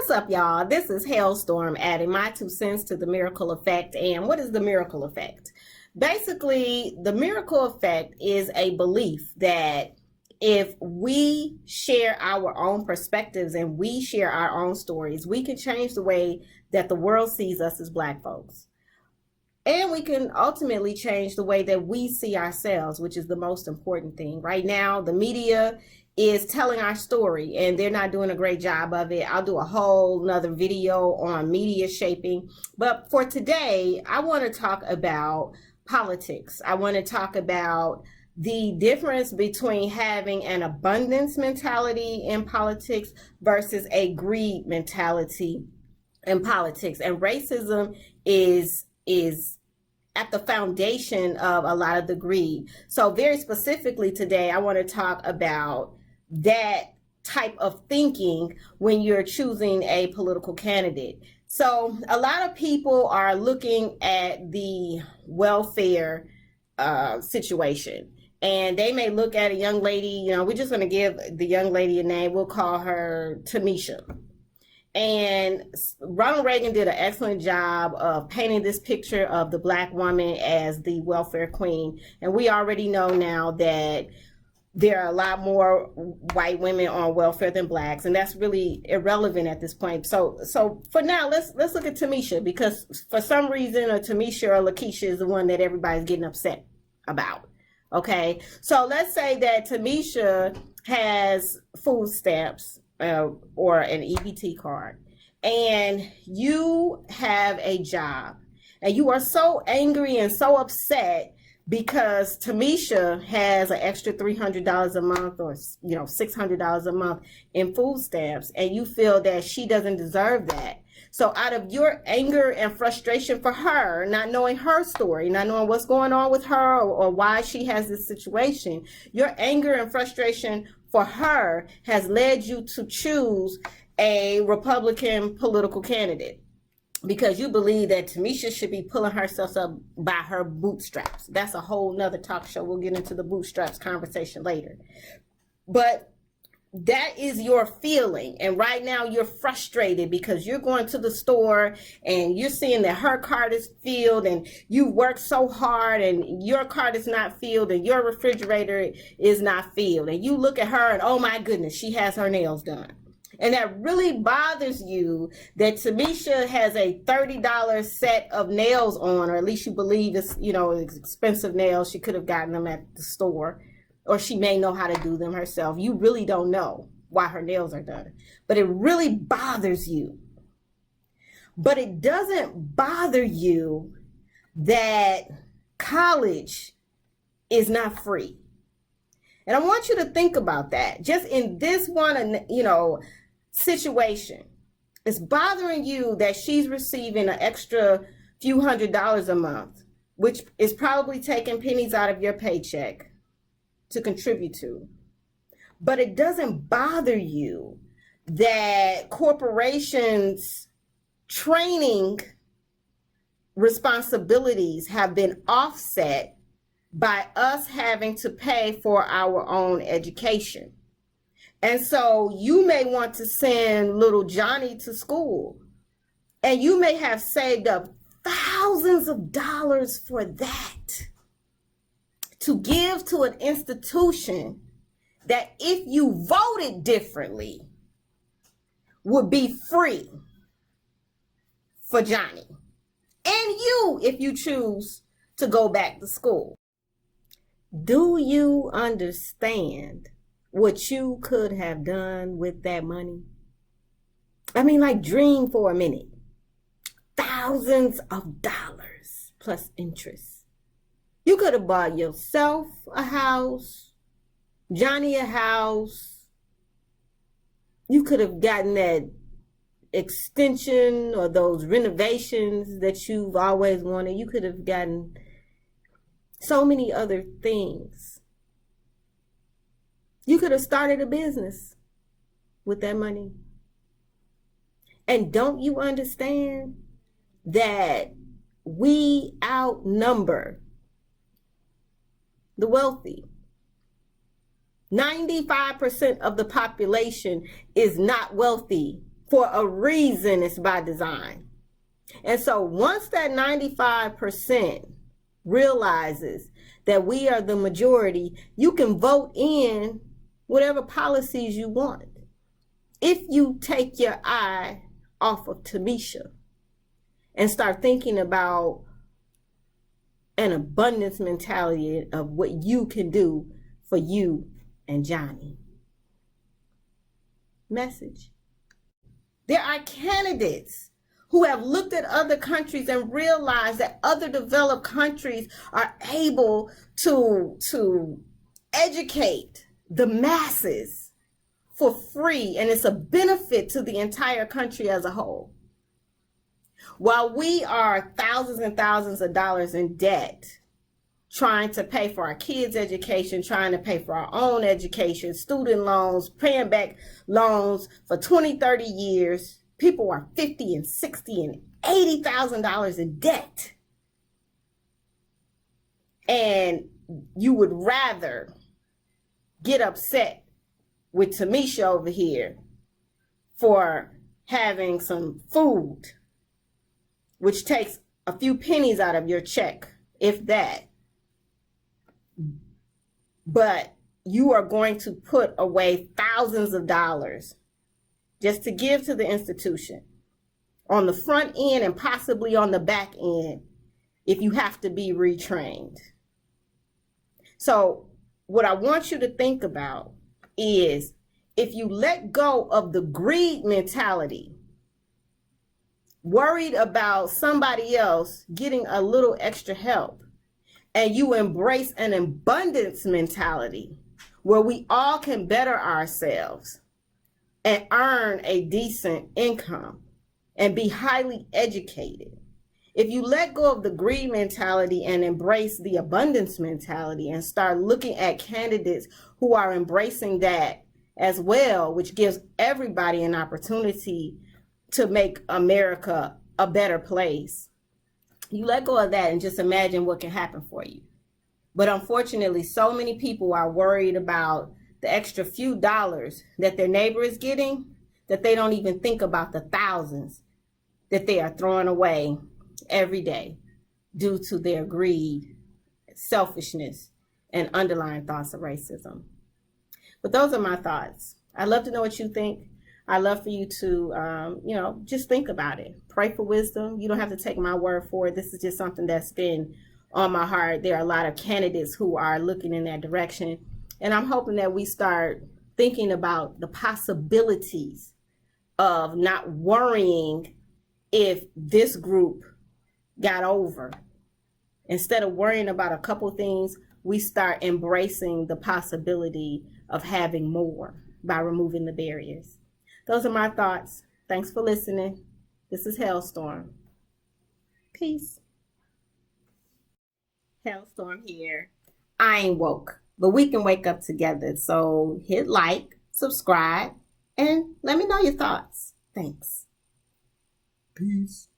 What's up, y'all? This is Hailstorm adding my 2 cents to the miracle effect. And what is the miracle effect? Basically, the miracle effect is a belief that if we share our own perspectives and we share our own stories, we can change the way that the world sees us as Black folks. And we can ultimately change the way that we see ourselves, which is the most important thing. Right now, the media is telling our story and they're not doing a great job of it. I'll do a whole nother video on media shaping. But for today, I want to talk about politics. I want to talk about the difference between having an abundance mentality in politics versus a greed mentality in politics. And racism is at the foundation of a lot of the greed. So very specifically today, I want to talk about that type of thinking when you're choosing a political candidate. So a lot of people are looking at the welfare situation, and they may look at a young lady, we're just going to give the young lady a name. We'll call her Tamisha. And Ronald Reagan did an excellent job of painting this picture of the Black woman as the welfare queen. And we already know now that there are a lot more white women on welfare than Blacks, and that's really irrelevant at this point. So for now, let's look at Tamisha, because for some reason, Tamisha or Lakeisha is the one that everybody's getting upset about. Okay, so let's say that Tamisha has food stamps or an EBT card, and you have a job, and you are so angry and so upset because Tamisha has an extra $300 a month or $600 a month in food stamps, and you feel that she doesn't deserve that. So out of your anger and frustration for her, not knowing her story, not knowing what's going on with her or why she has this situation, your anger and frustration for her has led you to choose a Republican political candidate, because you believe that Tamisha should be pulling herself up by her bootstraps. That's a whole nother talk show. We'll get into the bootstraps conversation later. But that is your feeling. And right now you're frustrated because you're going to the store and you're seeing that her card is filled and you worked so hard and your card is not filled and your refrigerator is not filled. And you look at her and, oh my goodness, she has her nails done. And that really bothers you that Tamisha has a $30 set of nails on, or at least you believe it's, it's expensive nails. She could have gotten them at the store, or she may know how to do them herself. You really don't know why her nails are done, but it really bothers you. But it doesn't bother you that college is not free. And I want you to think about that. Just in this one, situation, it's bothering you that she's receiving an extra few $100s a month, which is probably taking pennies out of your paycheck to contribute to. But it doesn't bother you that corporations' training responsibilities have been offset by us having to pay for our own education. And so you may want to send little Johnny to school, and you may have saved up thousands of dollars for that to give to an institution that, if you voted differently, would be free for Johnny and you if you choose to go back to school. Do you understand what you could have done with that money? I mean, dream for a minute. Thousands of dollars plus interest. You could have bought yourself a house, Johnny a house. You could have gotten that extension or those renovations that you've always wanted. You could have gotten so many other things. You could have started a business with that money. And don't you understand that we outnumber the wealthy? 95% of the population is not wealthy For a reason, it's by design. And so once that 95% realizes that we are the majority, you can vote in whatever policies you want. If you take your eye off of Tamisha and start thinking about an abundance mentality of what you can do for you and Johnny. Message. There are candidates who have looked at other countries and realized that other developed countries are able to educate the masses for free, and it's a benefit to the entire country as a whole. While we are thousands and thousands of dollars in debt, trying to pay for our kids' education, trying to pay for our own education, student loans, paying back loans for 20, 30 years, people are $50 and $60 and $80,000 in debt. And you would rather get upset with Tamisha over here for having some food, which takes a few pennies out of your check, if that. But you are going to put away thousands of dollars just to give to the institution on the front end and possibly on the back end if you have to be retrained. So what I want you to think about is, if you let go of the greed mentality, worried about somebody else getting a little extra help, and you embrace an abundance mentality where we all can better ourselves and earn a decent income and be highly educated. If you let go of the greed mentality and embrace the abundance mentality and start looking at candidates who are embracing that as well, which gives everybody an opportunity to make America a better place, you let go of that and just imagine what can happen for you. But unfortunately, so many people are worried about the extra few dollars that their neighbor is getting that they don't even think about the thousands that they are throwing away every day due to their greed, selfishness, and underlying thoughts of racism. But those are my thoughts. I'd love to know what you think. I'd love for you to, just think about it. Pray for wisdom. You don't have to take my word for it. This is just something that's been on my heart. There are a lot of candidates who are looking in that direction. And I'm hoping that we start thinking about the possibilities of not worrying if this group got over. Instead of worrying about a couple things, we start embracing the possibility of having more by removing the barriers. Those are my thoughts. Thanks for listening. This is Hailstorm. Peace. Hailstorm here. I ain't woke, but we can wake up together. So hit like, subscribe, and let me know your thoughts. Thanks. Peace.